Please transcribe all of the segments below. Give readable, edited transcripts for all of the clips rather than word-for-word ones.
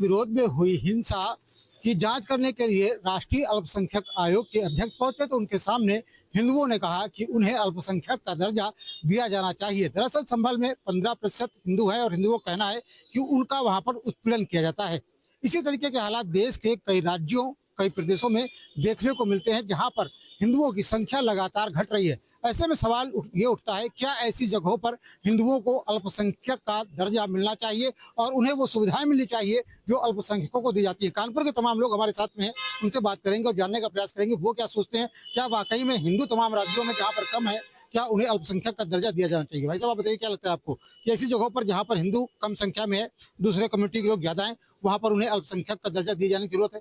विरोध में हुई हिंसा की जांच करने के लिए राष्ट्रीय अल्पसंख्यक आयोग के अध्यक्ष पहुंचे तो उनके सामने हिंदुओं ने कहा कि उन्हें अल्पसंख्यक का दर्जा दिया जाना चाहिए। दरअसल संभल में 15% हिंदू है और हिंदुओं का कहना है कि उनका वहां पर उत्पीड़न किया जाता है। इसी तरीके के हालात देश के कई राज्यों, कई प्रदेशों में देखने को मिलते हैं जहां पर हिंदुओं की संख्या लगातार घट रही है। ऐसे में सवाल ये उठता है, क्या ऐसी जगहों पर हिंदुओं को अल्पसंख्यक का दर्जा मिलना चाहिए और उन्हें वो सुविधाएं मिलनी चाहिए जो अल्पसंख्यकों को दी जाती है। कानपुर के तमाम लोग हमारे साथ में हैं, उनसे बात करेंगे और जानने का प्रयास करेंगे वो क्या सोचते हैं। क्या वाकई में हिंदू तमाम राज्यों में जहाँ पर कम है, क्या उन्हें अल्पसंख्यक का दर्जा दिया जाना चाहिए? भाई साहब, आप बताइए, क्या लगता है आपको कि ऐसी जगहों पर जहाँ पर हिंदू कम संख्या में है, दूसरे कम्युनिटी के लोग ज्यादा हैं, वहाँ पर उन्हें अल्पसंख्यक का दर्जा दिए जाने की जरूरत है?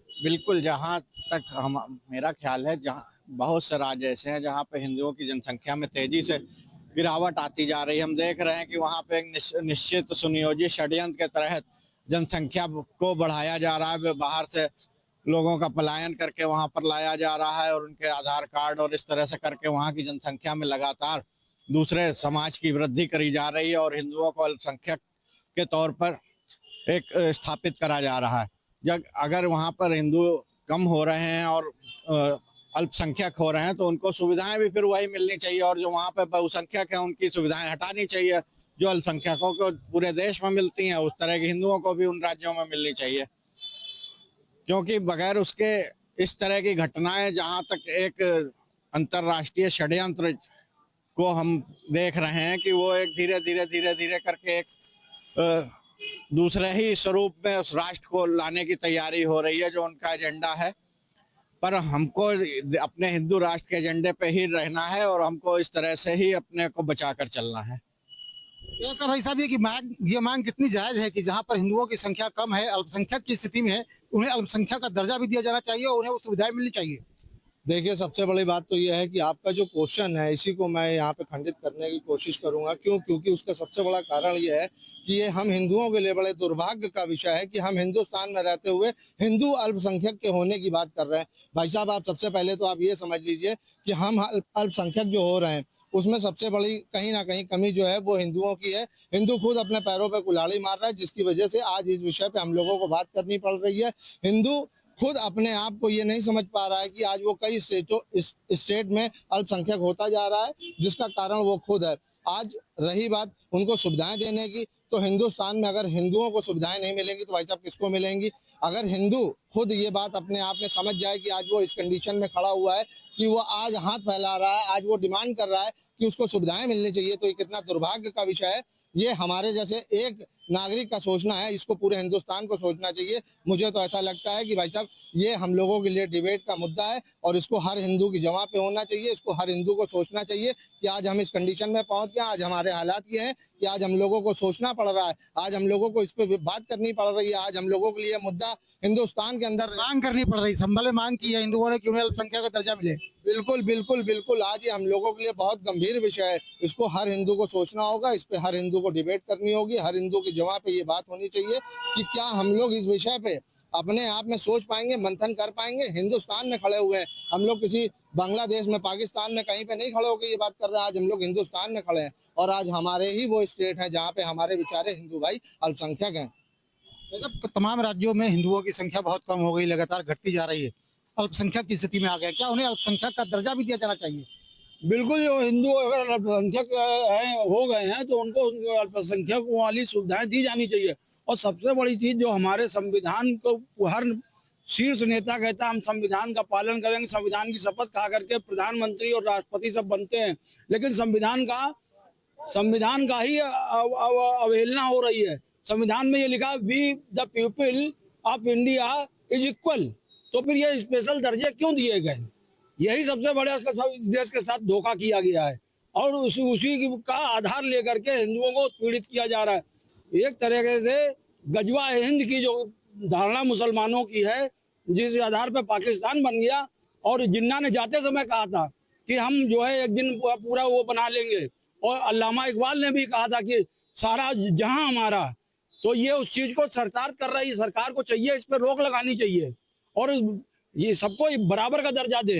बिल्कुल, जहाँ तक हम मेरा ख्याल है, जहाँ बहुत से राज्य ऐसे हैं जहाँ पे हिंदुओं की जनसंख्या में तेजी से गिरावट आती जा रही है। हम देख रहे हैं कि वहाँ पे एक निश्चित सुनियोजित षड्यंत्र के तहत जनसंख्या को बढ़ाया जा रहा है। बाहर से लोगों का पलायन करके वहाँ पर लाया जा रहा है और उनके आधार कार्ड और इस तरह से करके वहाँ की जनसंख्या में लगातार दूसरे समाज की वृद्धि करी जा रही है और हिंदुओं को अल्पसंख्यक के तौर पर एक स्थापित करा जा रहा है। जब अगर वहाँ पर हिंदू कम हो रहे हैं और अल्पसंख्यक हो रहे हैं तो उनको सुविधाएं भी फिर वही मिलनी चाहिए, और जो वहाँ पे बहुसंख्यक है उनकी सुविधाएं हटानी चाहिए। जो अल्पसंख्यकों को पूरे देश में मिलती हैं उस तरह के हिंदुओं को भी उन राज्यों में मिलनी चाहिए, क्योंकि बगैर उसके इस तरह की घटनाएं, जहाँ तक एक अंतर्राष्ट्रीय षड्यंत्र को हम देख रहे हैं कि वो एक धीरे धीरे करके एक दूसरे ही स्वरूप में उस राष्ट्र को लाने की तैयारी हो रही है जो उनका एजेंडा है। पर हमको अपने हिंदू राष्ट्र के एजेंडे पे ही रहना है और हमको इस तरह से ही अपने को बचाकर चलना है। तो भाई साहब, ये मांग कितनी जायज है कि जहां पर हिंदुओं की संख्या कम है, अल्पसंख्यक की स्थिति में है, उन्हें अल्पसंख्यक का दर्जा भी दिया जाना चाहिए और उन्हें वो सुविधाएं मिलनी चाहिए? देखिए, सबसे बड़ी बात तो यह है कि आपका जो क्वेश्चन है इसी को मैं यहाँ पे खंडित करने की कोशिश करूंगा। क्योंकि उसका सबसे बड़ा कारण यह है कि ये हम हिंदुओं के लिए बड़े दुर्भाग्य का विषय है कि हम हिंदुस्तान में रहते हुए हिंदू अल्पसंख्यक के होने की बात कर रहे हैं। भाई साहब, आप सबसे पहले तो आप ये समझ लीजिए कि हम अल्पसंख्यक जो हो रहे हैं उसमें सबसे बड़ी कहीं ना कहीं कमी जो है वो हिंदुओं की है। हिंदू खुद अपने पैरों पर कुल्हाड़ी मार रहा है, जिसकी वजह से आज इस विषय पे हम लोगों को बात करनी पड़ रही है। हिंदू खुद अपने आप को ये नहीं समझ पा रहा है कि आज वो कई स्टेट में अल्पसंख्यक होता जा रहा है, जिसका कारण वो खुद है। आज रही बात उनको सुविधाएं देने की, तो हिंदुस्तान में अगर हिंदुओं को सुविधाएं नहीं मिलेंगी तो भाई साहब किसको मिलेंगी? अगर हिंदू खुद ये बात अपने आप में समझ जाए कि आज वो इस कंडीशन में खड़ा हुआ है कि वो आज हाथ फैला रहा है, आज वो डिमांड कर रहा है कि उसको सुविधाएं मिलनी चाहिए, तो ये कितना दुर्भाग्य का विषय है। ये हमारे जैसे एक नागरिक का सोचना है, इसको पूरे हिंदुस्तान को सोचना चाहिए। मुझे तो ऐसा लगता है कि भाई साहब ये हम लोगों के लिए डिबेट का मुद्दा है और इसको हर हिंदू की जगह पे होना चाहिए। इसको हर हिंदू को सोचना चाहिए कि आज हम इस कंडीशन में पहुंच गए, आज हमारे हालात ये हैं कि आज हम लोगों को सोचना पड़ रहा है, आज हम लोगों को इस पे बात करनी पड़ रही है। आज हम लोगों के लिए मुद्दा हिंदुस्तान के अंदर मांग करनी पड़ रही, संभल में मांग की है हिंदुओं ने कि उन्हें अल्पसंख्यक का दर्जा मिले। बिल्कुल बिल्कुल बिल्कुल, आज ये हम लोगों के लिए बहुत गंभीर विषय है। इसको हर हिंदू को सोचना होगा, इस पे हर हिंदू को डिबेट करनी होगी, हर हिंदू की जगह पे ये बात होनी चाहिए कि क्या हम लोग इस विषय पे अपने आप में सोच पाएंगे, मंथन कर पाएंगे। हिंदुस्तान में खड़े हुए हैं हम लोग, किसी बांग्लादेश में, पाकिस्तान में कहीं पे नहीं खड़े होकर ये बात कर रहे हैं। आज हम लोग हिंदुस्तान में खड़े हैं और आज हमारे ही वो स्टेट है जहाँ पे हमारे बेचारे हिंदू भाई अल्पसंख्यक हैं। मतलब तमाम राज्यों में हिंदुओं की संख्या बहुत कम हो गई, लगातार घटती जा रही है, अल्पसंख्यक की स्थिति में आ गया, क्या उन्हें अल्पसंख्यक का दर्जा भी दिया जाना चाहिए? बिल्कुल, जो हिंदू अगर अल्पसंख्यक हो गए हैं तो उनको अल्पसंख्यक वाली सुविधाएं दी जानी चाहिए। और सबसे बड़ी चीज, जो हमारे संविधान को हर शीर्ष नेता कहता है हम संविधान का पालन करेंगे, संविधान की शपथ खा करके प्रधानमंत्री और राष्ट्रपति सब बनते हैं, लेकिन संविधान का ही अवहेलना हो रही है। संविधान में ये लिखा है we the people of India is equal, तो फिर ये स्पेशल दर्जे क्यों दिए गए? यही सबसे बड़ा देश के साथ धोखा किया गया है और उसी का आधार लेकर के हिंदुओं को पीड़ित किया जा रहा है। एक तरीके से गजवा हिंद की जो धारणा मुसलमानों की है, जिस आधार पर पाकिस्तान बन गया, और जिन्ना ने जाते समय कहा था कि हम जो है एक दिन पूरा वो बना लेंगे, और अल्लामा इकबाल ने भी कहा था कि सारा जहां हमारा। तो ये उस चीज को सरकार कर रही है, सरकार को चाहिए इस पर रोक लगानी चाहिए और ये सबको बराबर का दर्जा दे।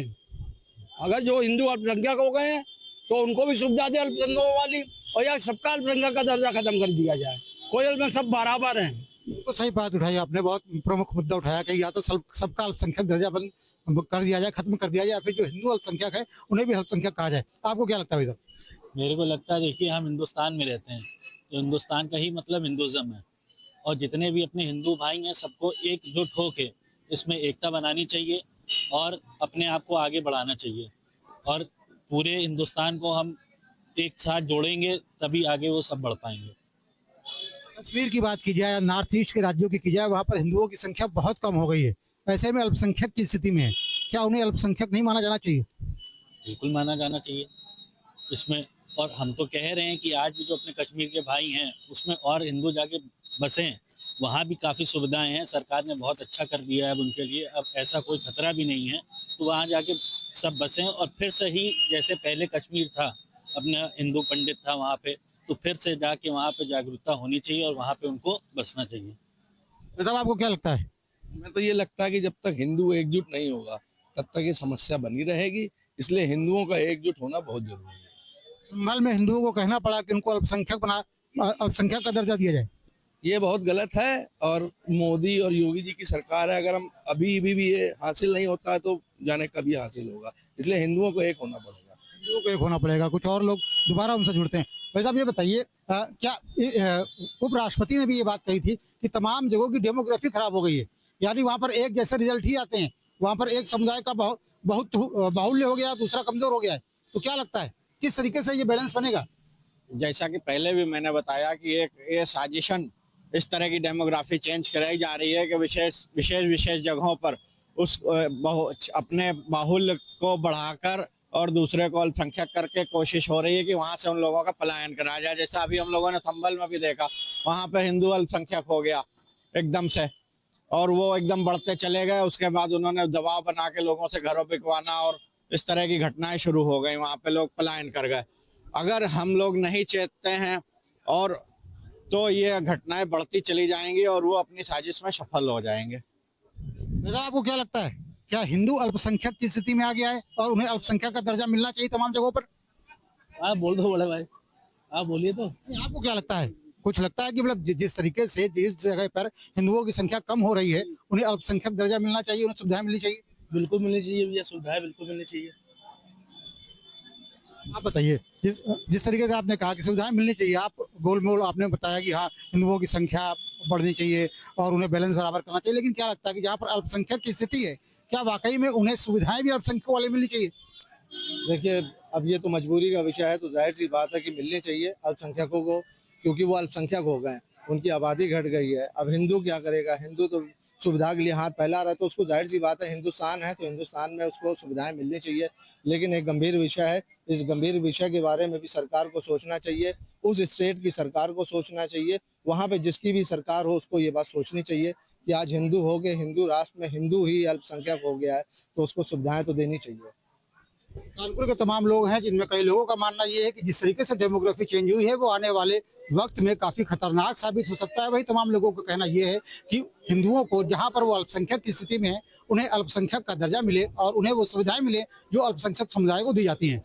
अगर जो हिंदू अल्पसंख्यक हो गए हैं तो उनको भी सुविधा दे अल्पसंख्यकों वाली, और या सबका अल्पसंख्यक का दर्जा खत्म कर दिया जाए। कोई में सब बराबर हैं। तो सही बात उठाई आपने, बहुत प्रमुख मुद्दा उठाया कि या तो सबका अल्पसंख्यक दर्जा बंद कर दिया जाए, खत्म कर दिया जाए, या फिर जो हिंदू अल्पसंख्यक है उन्हें भी अल्पसंख्यक कहा जाए। आपको क्या लगता है भाई साहब? मेरे को लगता है, देखिए हम हिंदुस्तान में रहते हैं, तो हिंदुस्तान का ही मतलब हिंदुज़म है, और जितने भी अपने हिंदू भाई हैं सबको एकजुट होके इसमें एकता बनानी चाहिए और अपने आप को आगे बढ़ाना चाहिए, और पूरे हिंदुस्तान को हम एक साथ जोड़ेंगे तभी आगे वो सब बढ़ पाएंगे। कश्मीर की बात की जाए या नॉर्थ ईस्ट के राज्यों की जाए, वहाँ पर हिंदुओं की संख्या बहुत कम हो गई है। ऐसे में अल्पसंख्यक की स्थिति में है, क्या उन्हें अल्पसंख्यक नहीं माना जाना चाहिए? बिल्कुल माना जाना चाहिए इसमें। और हम तो कह रहे हैं कि आज भी जो अपने कश्मीर के भाई हैं उसमें और हिंदू जाके बसें, वहाँ भी काफ़ी सुविधाएं हैं, सरकार ने बहुत अच्छा कर दिया है अब उनके लिए, अब ऐसा कोई खतरा भी नहीं है, तो वहाँ जाके सब बसें और फिर से ही जैसे पहले कश्मीर था, अपना हिंदू पंडित था वहाँ पे, तो फिर से जाके वहाँ पे जागरूकता होनी चाहिए और वहाँ पे उनको बसना चाहिए। तो साहब आपको क्या लगता है? मैं तो ये लगता है कि जब तक हिंदू एकजुट नहीं होगा तब तक ये समस्या बनी रहेगी, इसलिए हिंदुओं का एकजुट होना बहुत जरूरी है। संभल में हिंदुओं को कहना पड़ा कि उनको अल्पसंख्यक का दर्जा दिया जाए। ये बहुत गलत है, और मोदी और योगी जी की सरकार है, अगर हम अभी भी ये हासिल नहीं होता है तो जाने कभी हासिल होगा, इसलिए हिंदुओं को एक होना पड़ेगा। हिंदुओं को एक होना पड़ेगा, कुछ और लोग दोबारा उनसे जुड़ते हैं। भाई साहब ये बताइए, क्या उपराष्ट्रपति ने भी ये बात कही थी कि तमाम जगहों की डेमोग्राफी खराब हो गई है, यानी वहाँ पर एक जैसे रिजल्ट ही आते हैं, वहाँ पर एक समुदाय का बहुत बाहुल्य हो गया, दूसरा कमजोर हो गया है, तो क्या लगता है किस तरीके से ये बैलेंस बनेगा? जैसा कि पहले भी मैंने बताया कि एक ये साजिशन इस तरह की डेमोग्राफी चेंज कराई जा रही है कि विशेष जगहों पर उस अपने बाहुल्य को बढ़ाकर और दूसरे को अल्पसंख्यक करके कोशिश हो रही है कि वहां से उन लोगों का पलायन कराया जाए। जैसा अभी हम लोगों ने संभल में भी देखा, वहां पे हिंदू अल्पसंख्यक हो गया एकदम से, और वो एकदम बढ़ते चले गए। उसके बाद उन्होंने दबाव बना के लोगों से घरों बिकवाना और इस तरह की घटनाएं शुरू हो गई, वहां पे लोग पलायन कर गए। अगर हम लोग नहीं चेतते हैं और तो ये घटनाएं बढ़ती चली जाएंगी और वो अपनी साजिश में सफल हो जाएंगे। दादा आपको क्या लगता है, क्या हिंदू अल्पसंख्यक की स्थिति में आ गया है और उन्हें अल्पसंख्यक का दर्जा मिलना चाहिए तमाम जगहों पर? आप बोल दो बड़े भाई, आप बोलिए तो। आपको क्या लगता है, कुछ लगता है कि मतलब जिस तरीके से जिस जगह पर हिंदुओं की संख्या कम हो रही है उन्हें अल्पसंख्यक दर्जा मिलना चाहिए, उन्हें सुविधाएं मिलनी चाहिए? बिल्कुल मिलनी चाहिए भैया, सुविधाएं बिल्कुल मिलनी चाहिए। आप बताइए, जिस तरीके से आपने कहा कि सुविधाएं मिलनी चाहिए, आप गोलमोल आपने बताया कि हाँ हिंदुओं की संख्या बढ़नी चाहिए और उन्हें बैलेंस बराबर करना चाहिए, लेकिन क्या लगता है कि जहाँ पर अल्पसंख्यक की स्थिति है, क्या वाकई में उन्हें सुविधाएं भी अल्पसंख्यकों वाले मिलनी चाहिए? देखिए, अब ये तो मजबूरी का विषय है, तो जाहिर सी बात है कि मिलनी चाहिए अल्पसंख्यकों को, क्योंकि वो अल्पसंख्यक हो गए, उनकी आबादी घट गई है। अब हिंदू क्या करेगा? हिंदू तो सुविधा के लिए हाथ फैला रहा है, तो उसको जाहिर सी बात है, हिंदुस्तान है तो हिंदुस्तान में उसको सुविधाएं मिलनी चाहिए। लेकिन एक गंभीर विषय है, इस गंभीर विषय के बारे में भी सरकार को सोचना चाहिए, उस स्टेट की सरकार को सोचना चाहिए, वहाँ पे जिसकी भी सरकार हो उसको ये बात सोचनी चाहिए कि आज हिंदू हो गए, हिंदू राष्ट्र में हिंदू ही अल्पसंख्यक हो गया है, तो उसको सुविधाएं तो देनी चाहिए। कानपुर के तमाम लोग हैं जिनमें कई लोगों का मानना ये है कि जिस तरीके से डेमोग्राफी चेंज हुई है वो आने वाले वक्त में काफी खतरनाक साबित हो सकता है। वही तमाम लोगों का कहना ये है कि हिंदुओं को जहां पर वो अल्पसंख्यक की स्थिति में है उन्हें अल्पसंख्यक का दर्जा मिले और उन्हें वो सुविधाएं मिले जो अल्पसंख्यक समुदाय को दी जाती हैं।